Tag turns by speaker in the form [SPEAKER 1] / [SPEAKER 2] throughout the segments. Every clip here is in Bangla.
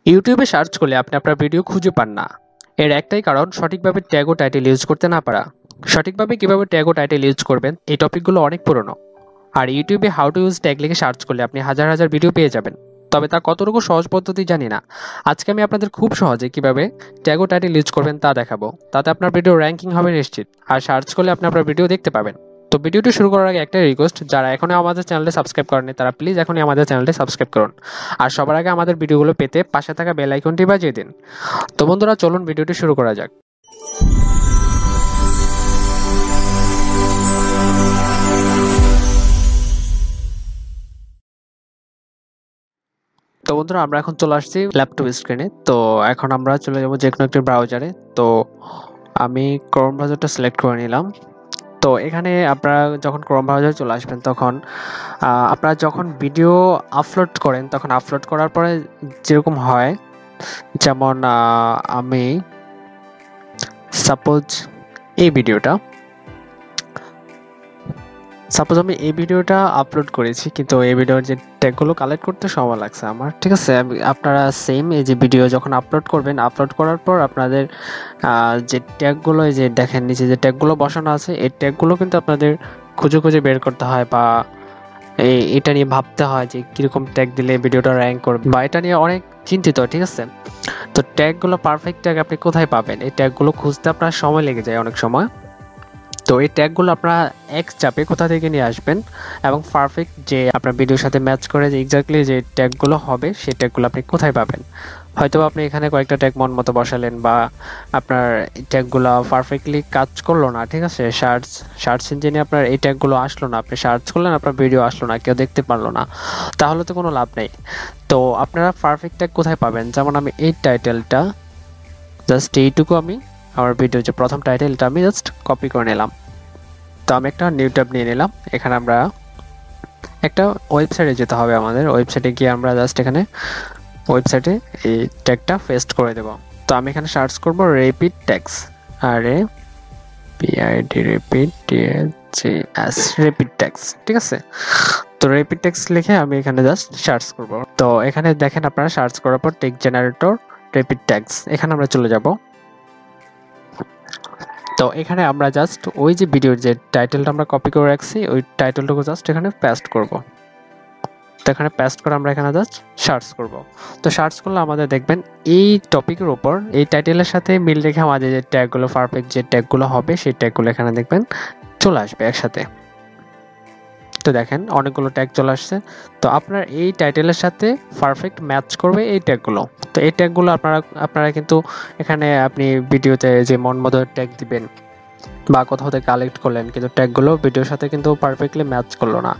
[SPEAKER 1] ইউটিউবে সার্চ করলে আপনি আপনার ভিডিও খুঁজে পান না। এর একটাই কারণ সঠিকভাবে ট্যাগ ও টাইটেল ইউজ করতে না পারা। সঠিকভাবে কিভাবে ট্যাগ ও টাইটেল ইউজ করবেন এই টপিকগুলো অনেক পুরনো। আর ইউটিউবে হাউ টু ইউজ ট্যাগ লিখে সার্চ করলে আপনি হাজার হাজার ভিডিও পেয়ে যাবেন। তবে তা কতটুকু সহজ পদ্ধতি জানি না। আজকে আমি আপনাদের খুব সহজে কিভাবে ট্যাগ ও টাইটেল ইউজ করবেন তা দেখাবো। তাতে আপনার ভিডিও র্যাঙ্কিং হবে নিশ্চিত, আর সার্চ করলে আপনি আপনার ভিডিও দেখতে পাবেন। তো ভিডিওটি শুরু করার আগে একটাই রিকোয়েস্ট, যারা এখনো আমাদের চ্যানেলটি সাবস্ক্রাইব করেনি তারা প্লিজ এখনই আমাদের চ্যানেলটি সাবস্ক্রাইব করুন। আর সবার আগে আমাদের ভিডিওগুলো পেতে পাশে থাকা বেল আইকনটি বাজিয়ে দিন। তো বন্ধুরা, চলুন ভিডিওটি শুরু করা যাক। তো বন্ধুরা, আমরা এখন চলে আসছি ল্যাপটপ স্ক্রিনে। তো এখন আমরা চলে যাব যে কোনো একটি ব্রাউজারে। তো আমি ক্রোম ব্রাউজারটা সিলেক্ট করে নিলাম। তো এখানে আপনারা যখন ক্রোম ব্রাউজারে চলে আসবেন তখন আপনারা যখন ভিডিও আপলোড করেন তখন আপলোড করার পরে যেরকম হয়, যেমন আমি সাপোজ আমি এই ভিডিওটা আপলোড করেছি, কিন্তু এই ভিডিওর যে ট্যাগগুলো কালেক্ট করতে সময় লাগছে আমার। ঠিক আছে, আপনারা সেম এই যে ভিডিও যখন আপলোড করবেন, আপলোড করার পর আপনাদের যে ট্যাগগুলো, এই যে দেখেন নিচে যে ট্যাগগুলো বসানো আছে, এই ট্যাগগুলো কিন্তু আপনাদের খুঁজে খুঁজে বের করতে হয়, বা এটা নিয়ে ভাবতে হয় যে কীরকম ট্যাগ দিলে ভিডিওটা র্যাঙ্ক করবে, বা এটা নিয়ে অনেক চিন্তিত। ঠিক আছে, তো ট্যাগগুলো পারফেক্ট ট্যাগ আপনি কোথায় পাবেন? এই ট্যাগগুলো খুঁজতে আপনার সময় লেগে যায় অনেক সময়। তো এই ট্যাগগুলো আপনারা এক চাপে কোথা থেকে নিয়ে আসবেন এবং পারফেক্ট যে আপনার ভিডিওর সাথে ম্যাচ করে যে এক্স্যাক্টলি যে ট্যাগগুলো হবে সেই ট্যাগগুলো আপনি কোথায় পাবেন? হয়তো আপনি এখানে কয়েকটা ট্যাগ মন মতো বসালেন, বা আপনার ট্যাগগুলো পারফেক্টলি কাজ করলো না। ঠিক আছে, সার্চ ইঞ্জিনে আপনার এই ট্যাগগুলো আসলো না, আপনি সার্চ করলেন আপনার ভিডিও আসলো না, কেউ দেখতে পারলো না, তাহলে তো কোনো লাভ নেই। তো আপনারা পারফেক্ট ট্যাগ কোথায় পাবেন? যেমন আমি এই টাইটেলটা জাস্ট এইটুকু আমি আমার ভিডিওর যে প্রথম টাইটেলটা আমি জাস্ট কপি করে নিলাম। তো আমি একটা নিউ ট্যাব নিয়ে নিলাম। এখানে আমরা একটা ওয়েবসাইটে যেতে হবে, আমাদের ওয়েবসাইটে গিয়ে আমরা জাস্ট এখানে ওয়েবসাইটে এই ট্যাগটা পেস্ট করে দেব। তো আমি এখানে সার্চ করব রেপিড ট্যাগস, আর এ PID rapid TS rapid tags. ঠিক আছে, তো রেপিড ট্যাগস লিখে আমি এখানে জাস্ট সার্চ করব। তো এখানে দেখেন আপনারা সার্চ করার পর টেক্সট জেনারেটর রেপিড ট্যাগস, এখানে আমরা চলে যাব। তো এখানে আমরা জাস্ট ওই যে ভিডিওর যে টাইটেলটা আমরা কপি করে রাখছি ওই টাইটেলটুকু জাস্ট এখানে পেস্ট করব। তো এখানে পেস্ট করে আমরা এখানে জাস্ট সার্চ করব। তো সার্চ করলে আমাদের দেখবেন এই টপিকের উপর এই টাইটেলের সাথে মিল রেখে আমাদের যে ট্যাগগুলো পারফেক্ট যে ট্যাগগুলো হবে সেই ট্যাগগুলো এখানে দেখবেন চলে আসবে একসাথে। তো দেখেন অনেকগুলো ট্যাগ চলে আসছে। তো আপনার এই টাইটেলের সাথে পারফেক্ট ম্যাচ করবে এই ট্যাগগুলো। তো এই ট্যাগগুলো আপনারা কিন্তু এখানে আপনি ভিডিওতে যে মন মতো ট্যাগ দিবেন বা কোথাও থেকে কালেক্ট করলেন, কিন্তু ট্যাগগুলো ভিডিওর সাথে কিন্তু পারফেক্টলি ম্যাচ করলো না।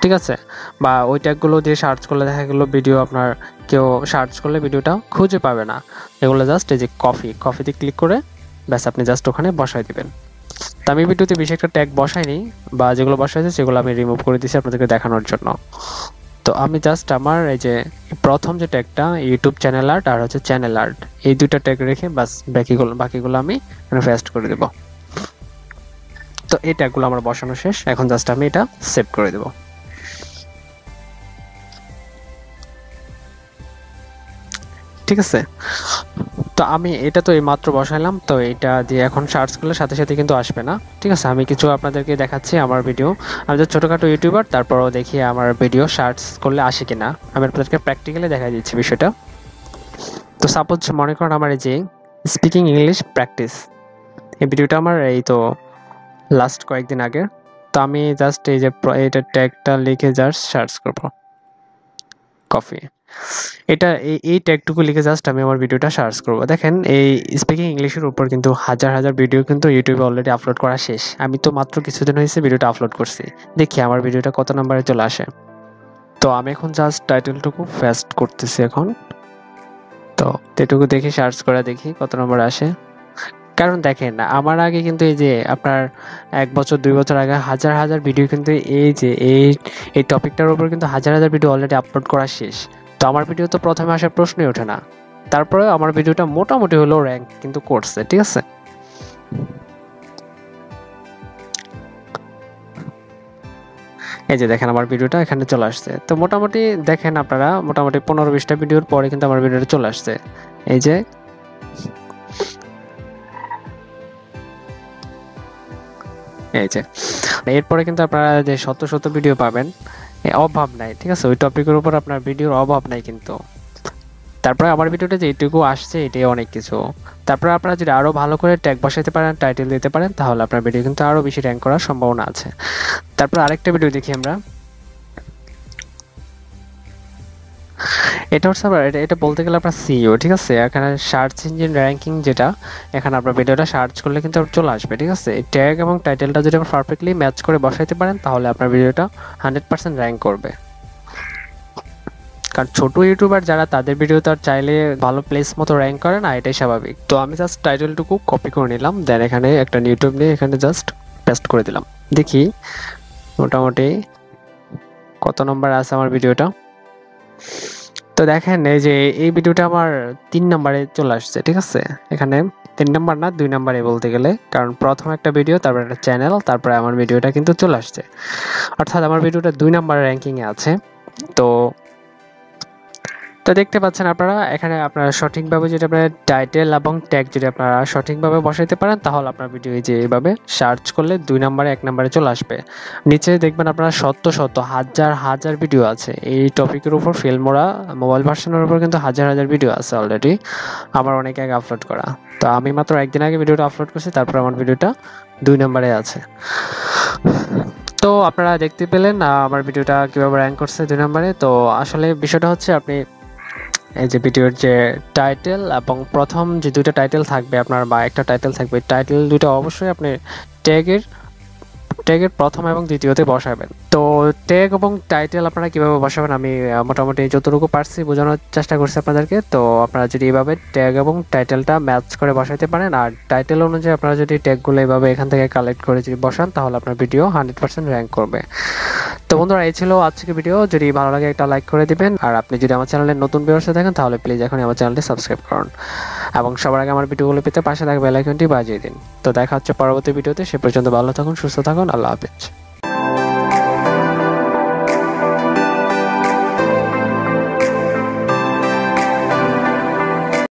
[SPEAKER 1] ঠিক আছে, বা ওই ট্যাগগুলো দিয়ে সার্চ করলে দেখা গেলো ভিডিও আপনার কেউ সার্চ করলে ভিডিওটা খুঁজে পাবে না। এগুলো জাস্ট এই যে কপিতে ক্লিক করে ব্যাস আপনি জাস্ট ওখানে বসাই দিবেন। তো আমি ভিডিওতে বেশি একটা ট্যাগ বসাইনি, বা যেগুলো বসাইছি সেগুলো আমি রিমুভ করে দিয়েছি আপনাদেরকে দেখানোর জন্য। তো আমি জাস্ট আমার এই যে প্রথম যে ট্যাগটা ইউটিউব চ্যানেল আর্ট আর হচ্ছে চ্যানেল আর্ট, এই দুটো ট্যাগ রেখে বাস বাকিগুলো আমি পেস্ট করে দেবো। তো এই ট্যাগগুলো আমার বসানো শেষ, এখন জাস্ট আমি এটা সেভ করে দেব। ঠিক আছে, তো আমি এটা তো এইমাত্র বসাইলাম। তো এটা দিয়ে এখন সার্চ করলে সাথে সাথে কিন্তু আসবে না। ঠিক আছে, আমি কিছু আপনাদেরকে দেখাচ্ছি আমার ভিডিও। আমি যে ছোটোখাটো ইউটিউবার, তারপরও দেখি আমার ভিডিও সার্চ করলে আসে কিনা। আমি আপনাদেরকে প্র্যাকটিক্যালি দেখা দিচ্ছি বিষয়টা। তো সাপোজ মনে করেন আমার এই যে স্পিকিং ইংলিশ প্র্যাকটিস, এই ভিডিওটা আমার এই তো লাস্ট কয়েকদিন আগে। তো আমি জাস্ট এই যে এটা ট্যাগটা লিখে জাস্ট সার্চ করব কফি, এটা এই ট্যাগটুকু লিখে জাস্ট আমি আমার ভিডিওটা সার্চ করব। দেখেন এই স্পিকিং ইংলিশের উপর কিন্তু হাজার হাজার ভিডিও কিন্তু ইউটিউবে অলরেডি আপলোড করা শেষ। আমি তো মাত্র কিছুদিন হয়েছে ভিডিওটা আপলোড করছি, দেখি আমার ভিডিওটা কত নম্বরে চলে আসে। তো আমি এখন জাস্ট টাইটেলটুকু পেস্ট করতেছি এখন। তো এটুকু দেখি সার্চ করে দেখি কত নম্বর আসে। কারণ দেখেন আমার আগে কিন্তু এই যে আপনার 1 বছর 2 বছর আগে হাজার হাজার ভিডিও কিন্তু এই যে এই টপিকটার উপর কিন্তু হাজার হাজার ভিডিও অলরেডি আপলোড করা শেষ। তো আমার ভিডিও তো প্রথমে আসার প্রশ্নই ওঠে না। তারপরে আমার ভিডিওটা মোটামুটি হলেও র্যাঙ্ক কিন্তু করছে। ঠিক আছে, এই যে দেখেন আমার ভিডিওটা এখানে চলে আসছে। তো মোটামুটি দেখেন আপনারা মোটামুটি 15-20টা ভিডিওর পরে কিন্তু আমার ভিডিওটা চলে আসছে। এই যে এরপরে কিন্তু আপনারা যে শত শত ভিডিও পাবেন, অভাব নাই, ঠিক আছে? ওই টপিকের উপর আপনার ভিডিওর অভাব নাই কিন্তু। তারপরে আমার ভিডিওটা যেটুকু আসছে এটাই অনেক কিছু। তারপরে আপনারা যদি আরো ভালো করে ট্যাগ বসাইতে পারেন, টাইটেল দিতে পারেন, তাহলে আপনার ভিডিও কিন্তু আরো বেশি র্যাঙ্ক করার সম্ভাবনা আছে। তারপর আরেকটা ভিডিও দেখি আমরা। এটা হচ্ছে আবার এটা বলতে গেলে আপনার সিইও, ঠিক আছে? এখানে সার্চ ইঞ্জিন র্যাঙ্কিং যেটা, এখানে আপনার ভিডিওটা সার্চ করলে কিন্তু চলে আসবে, ঠিক আছে? এই ট্যাগ এবং টাইটেলটা যদি আপনি পারফেক্টলি ম্যাচ করে বসাইতে পারেন, তাহলে আপনার ভিডিওটা 100% র্যাঙ্ক করবে। কারণ ছোট ইউটিউবার যারা, তাদের ভিডিও তো আর চাইলে ভালো প্লেস মতো র্যাঙ্ক করে না, এটাই স্বাভাবিক। তো আমি জাস্ট টাইটেলটুকু কপি করে নিলাম, দেন এখানে একটা ইউটিউব নিয়ে এখানে জাস্ট পেস্ট করে দিলাম। দেখি মোটামুটি কত নম্বর আছে আমার ভিডিওটা। তো দেখেন এই যে এই ভিডিওটা আমার 3 নম্বরে চলে আসছে, ঠিক আছে? এখানে 3 নম্বর না, 2 নম্বরে বলতে গেলে, কারণ প্রথম একটা ভিডিও, তারপর একটা চ্যানেল, তারপরে আমার ভিডিওটা কিন্তু চলে আসছে। অর্থাৎ আমার ভিডিওটা 2 নম্বরের র্যাঙ্কিংয়ে আছে। তো তো দেখতে পাচ্ছেন আপনারা এখানে আপনারা সঠিকভাবে যদি আপনারা টাইটেল এবং ট্যাগ যদি আপনারা সঠিকভাবে বসাইতে পারেন, তাহলে আপনার ভিডিও এই যে এইভাবে সার্চ করলে 2 নম্বরে 1 নম্বরে চলে আসবে। নিচে দেখবেন আপনারা শত শত হাজার হাজার ভিডিও আছে এই টপিকের উপর, ফিল্মোরা মোবাইল ভার্সনের উপর কিন্তু হাজার হাজার ভিডিও আছে অলরেডি, আমার অনেক আগে আপলোড করা। তো আমি মাত্র একদিন আগে ভিডিওটা আপলোড করছি, তারপর আমার ভিডিওটা 2 নম্বরে আছে। তো আপনারা দেখতে পেলেন আমার ভিডিওটা কিভাবে র্যাঙ্ক করছে 2 নম্বরে। তো আসলে বিষয়টা হচ্ছে, আপনি এই যে ভিডিওর যে টাইটেল এবং প্রথম যে 2টা টাইটেল থাকবে আপনার, বা একটা টাইটেল থাকবে, টাইটেল 2টা অবশ্যই আপনি ট্যাগের প্রথম এবং দ্বিতীয়তে বসাবেন। তো ট্যাগ এবং টাইটেল আপনারা কিভাবে বসাবেন আমি মোটামুটি যতটুকু পারছি বোঝানোর চেষ্টা করছি আপনাদেরকে। তো আপনারা যদি এইভাবে ট্যাগ এবং টাইটেলটা ম্যাচ করে বসাইতে পারেন, আর টাইটেল অনুযায়ী আপনারা যদি ট্যাগগুলো এইভাবে এখান থেকে কালেক্ট করে যদি বসান, তাহলে আপনার ভিডিও 100% র্যাঙ্ক করবে। তো বন্ধুরা, এই ছিল আজকের ভিডিও। যদি ভালো লাগে একটা লাইক করে দিবেন, আর আপনি যদি আমার চ্যানেলে নতুন ভিউয়ার্স থাকেন, তাহলে প্লিজ এখনই আমার চ্যানেলটি সাবস্ক্রাইব করুন, এবং সবার আগে আমার ভিডিওগুলো পেতে পাশে থাকা বেল আইকনটি বাজিয়ে দিন। তো দেখা হচ্ছে পরবর্তী ভিডিওতে। সে পর্যন্ত ভালো থাকুন, সুস্থ থাকুন, আল্লাহ হাফেজ।